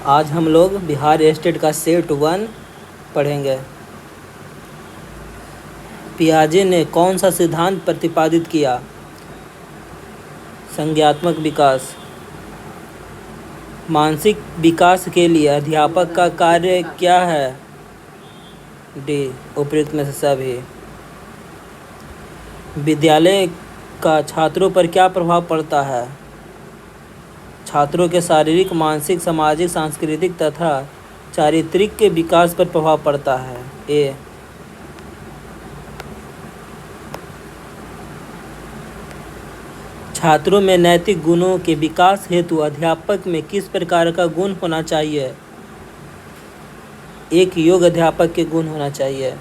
आज हम लोग बिहार स्टेट का सेट 1 पढ़ेंगे। पियाजे ने कौन सा सिद्धांत प्रतिपादित किया? संज्ञानात्मक विकास। मानसिक विकास के लिए अध्यापक का कार्य क्या है? डी उपयुक्त में से सभी। विद्यालय का छात्रों पर क्या प्रभाव पड़ता है? छात्रों के शारीरिक, मानसिक, सामाजिक, सांस्कृतिक तथा चारित्रिक के विकास पर प्रभाव पड़ता है। ए। छात्रों में नैतिक गुणों के विकास हेतु अध्यापक में किस प्रकार का गुण होना चाहिए? एक योग्य अध्यापक के गुण होना चाहिए।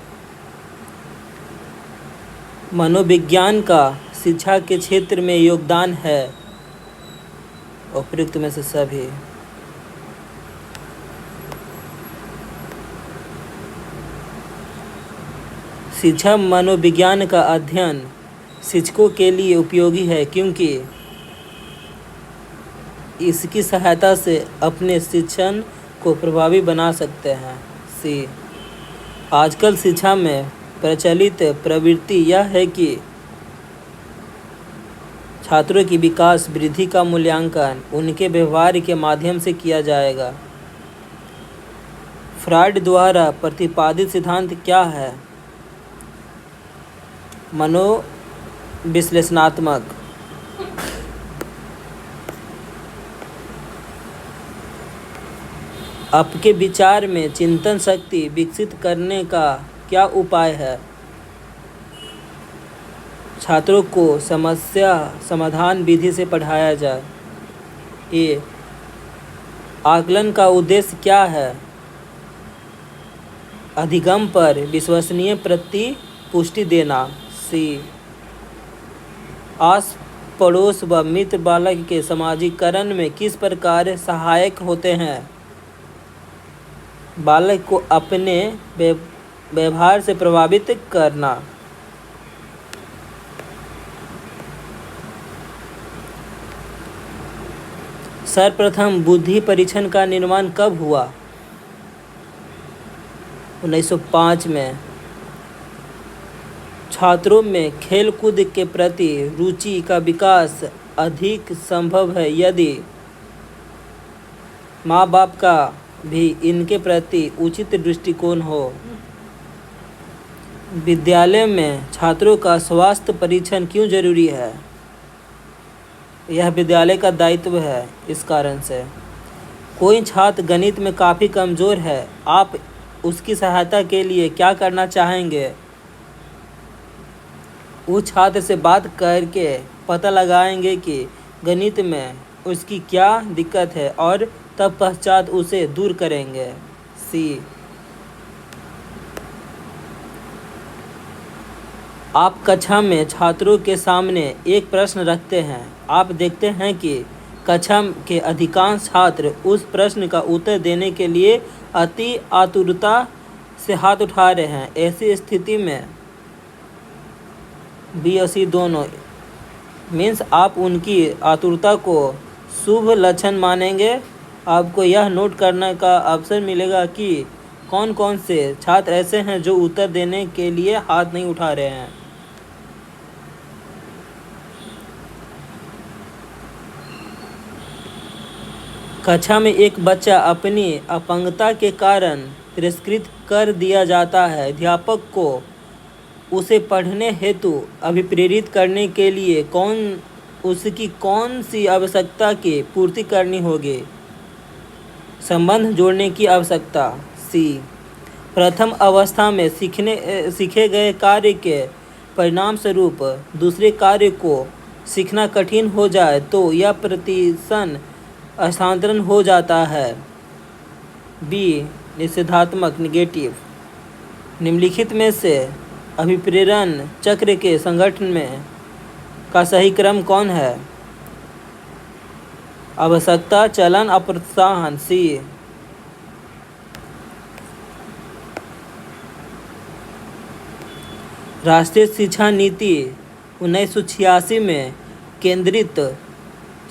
मनोविज्ञान का शिक्षा के क्षेत्र में योगदान है? उपयुक्त में से सभी। शिक्षा मनोविज्ञान का अध्ययन शिक्षकों के लिए उपयोगी है क्योंकि इसकी सहायता से अपने शिक्षण को प्रभावी बना सकते हैं। सी। आजकल शिक्षा में प्रचलित प्रवृत्ति यह है कि छात्रों की विकास वृद्धि का मूल्यांकन उनके व्यवहार के माध्यम से किया जाएगा। फ्रॉइड द्वारा प्रतिपादित सिद्धांत क्या है? मनोविश्लेषणात्मक। आपके विचार में चिंतन शक्ति विकसित करने का क्या उपाय है? छात्रों को समस्या समाधान विधि से पढ़ाया जाए। ए। आकलन का उद्देश्य क्या है? अधिगम पर विश्वसनीय प्रतिपुष्टि देना। सी। आस पड़ोस व मित्र बालक के सामाजिकरण में किस प्रकार सहायक होते हैं? बालक को अपने व्यवहार से प्रभावित करना। सर्वप्रथम बुद्धि परीक्षण का निर्माण कब हुआ? 1905 में। छात्रों में खेलकूद के प्रति रुचि का विकास अधिक संभव है यदि माँ बाप का भी इनके प्रति उचित दृष्टिकोण हो। विद्यालय में छात्रों का स्वास्थ्य परीक्षण क्यों जरूरी है? यह विद्यालय का दायित्व है। इस कारण से कोई छात्र गणित में काफ़ी कमज़ोर है, आप उसकी सहायता के लिए क्या करना चाहेंगे? उस छात्र से बात करके पता लगाएंगे कि गणित में उसकी क्या दिक्कत है और तब पश्चात उसे दूर करेंगे। सी। आप कक्षा में छात्रों के सामने एक प्रश्न रखते हैं। आप देखते हैं कि कक्षा के अधिकांश छात्र उस प्रश्न का उत्तर देने के लिए अति आतुरता से हाथ उठा रहे हैं। ऐसी स्थिति में बी और सी दोनों मीन्स आप उनकी आतुरता को शुभ लक्षण मानेंगे। आपको यह नोट करने का अवसर मिलेगा कि कौन कौन से छात्र ऐसे हैं जो उत्तर देने के लिए हाथ नहीं उठा रहे हैं। कक्षा में एक बच्चा अपनी अपंगता के कारण तिरस्कृत कर दिया जाता है। अध्यापक को उसे पढ़ने हेतु अभिप्रेरित करने के लिए उसकी कौन सी आवश्यकता की पूर्ति करनी होगी? संबंध जोड़ने की आवश्यकता। सी। प्रथम अवस्था में सीखे गए कार्य के परिणाम स्वरूप दूसरे कार्य को सीखना कठिन हो जाए तो यह प्रतिशन स्थानांतरण हो जाता है। बी निषेधात्मक नेगेटिव। निम्नलिखित में से अभिप्रेरण चक्र के संगठन में का सही क्रम कौन है? आवश्यकता, चलन और प्रोत्साहन। सी। राष्ट्रीय शिक्षा नीति 1986 में केंद्रित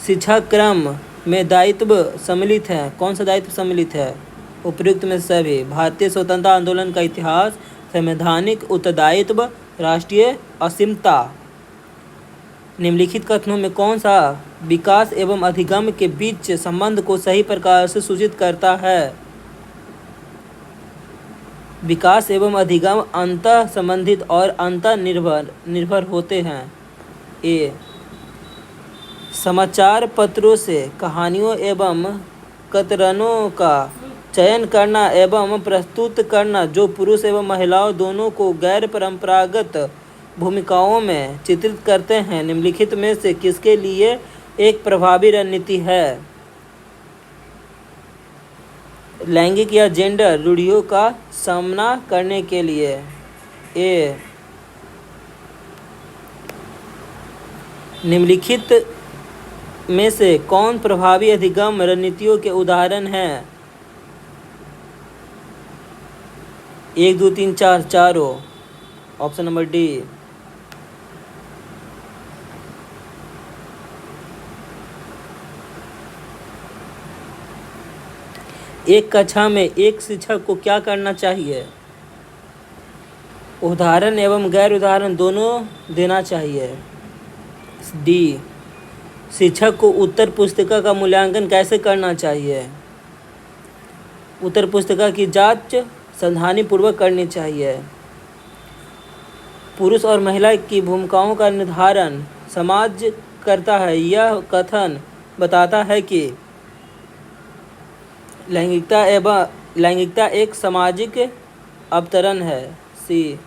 शिक्षा क्रम में दायित्व सम्मिलित हैं? कौन सा दायित्व सम्मिलित है? उपयुक्त में सभी। भारतीय स्वतंत्रता आंदोलन का इतिहास, संवैधानिक उत्तरदायित्व, राष्ट्रीय असीमता। निम्नलिखित कथनों में कौन सा विकास एवं अधिगम के बीच संबंध को सही प्रकार से सूचित करता है? विकास एवं अधिगम अंतः संबंधित और अंतः निर्भर होते हैं। ए, समाचार पत्रों से कहानियों एवं कतरनों का चयन करना एवं प्रस्तुत करना जो पुरुष एवं महिलाओं दोनों को गैर परंपरागत भूमिकाओं में चित्रित करते हैं, निम्नलिखित में से किसके लिए एक प्रभावी रणनीति है? लैंगिक या जेंडर रूढ़ियों का सामना करने के लिए। ए, निम्नलिखित में से कौन प्रभावी अधिगम रणनीतियों के उदाहरण हैं? 1, 2, 3, 4 चारों। Option number D. एक कक्षा में एक शिक्षक को क्या करना चाहिए? उदाहरण एवं गैर उदाहरण दोनों देना चाहिए। डी, शिक्षक को उत्तर पुस्तिका का मूल्यांकन कैसे करना चाहिए? उत्तर पुस्तिका की जांच सावधानीपूर्वक करनी चाहिए। पुरुष और महिला की भूमिकाओं का निर्धारण समाज करता है। यह कथन बताता है कि लैंगिकता एक सामाजिक अवतरण है। सी,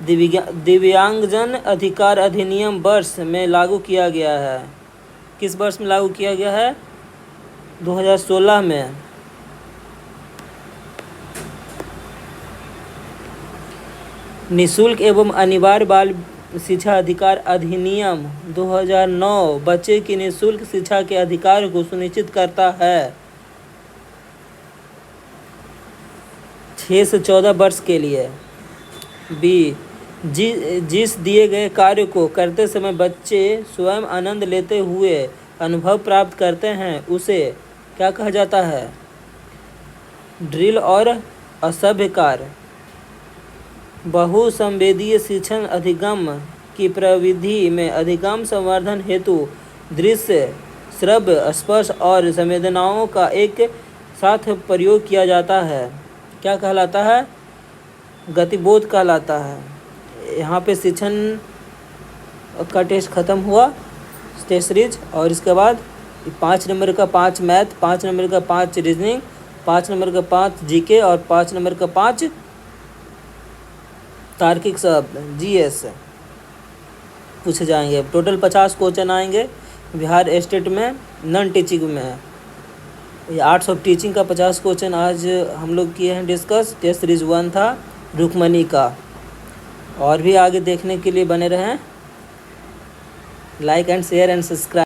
दिव्यांगजन अधिकार अधिनियम वर्ष में लागू किया गया है। किस वर्ष में लागू किया गया है? 2016 में। निःशुल्क एवं अनिवार्य बाल शिक्षा अधिकार अधिनियम 2009 बच्चे की निःशुल्क शिक्षा के अधिकार को सुनिश्चित करता है 6 से 14 वर्ष के लिए। बी, जिस दिए गए कार्य को करते समय बच्चे स्वयं आनंद लेते हुए अनुभव प्राप्त करते हैं उसे क्या कहा जाता है? ड्रिल और असभ्य कार्य। बहुसंवेदीय शिक्षण अधिगम की प्रविधि में अधिगम संवर्धन हेतु दृश्य, श्रव्य, स्पर्श और संवेदनाओं का एक साथ प्रयोग किया जाता है। क्या कहलाता है? गतिबोध कहलाता है। यहाँ पे शिक्षण का टेस्ट ख़त्म हुआ, टेस्ट सीरीज। और इसके बाद 5 नंबर का 5 मैथ, 5 नंबर का 5 रीजनिंग, 5 नंबर का 5 जीके और 5 नंबर का 5 तार्किक शब्द जीएस पूछे जाएंगे। टोटल 50 क्वेश्चन आएंगे बिहार स्टेट में नॉन टीचिंग में। ये आर्ट्स ऑफ टीचिंग का 50 क्वेश्चन आज हम लोग किए हैं डिस्कस। टेस्ट सीरीज 1 था रुक्मणी का। और भी आगे देखने के लिए बने रहें। Like and share and subscribe.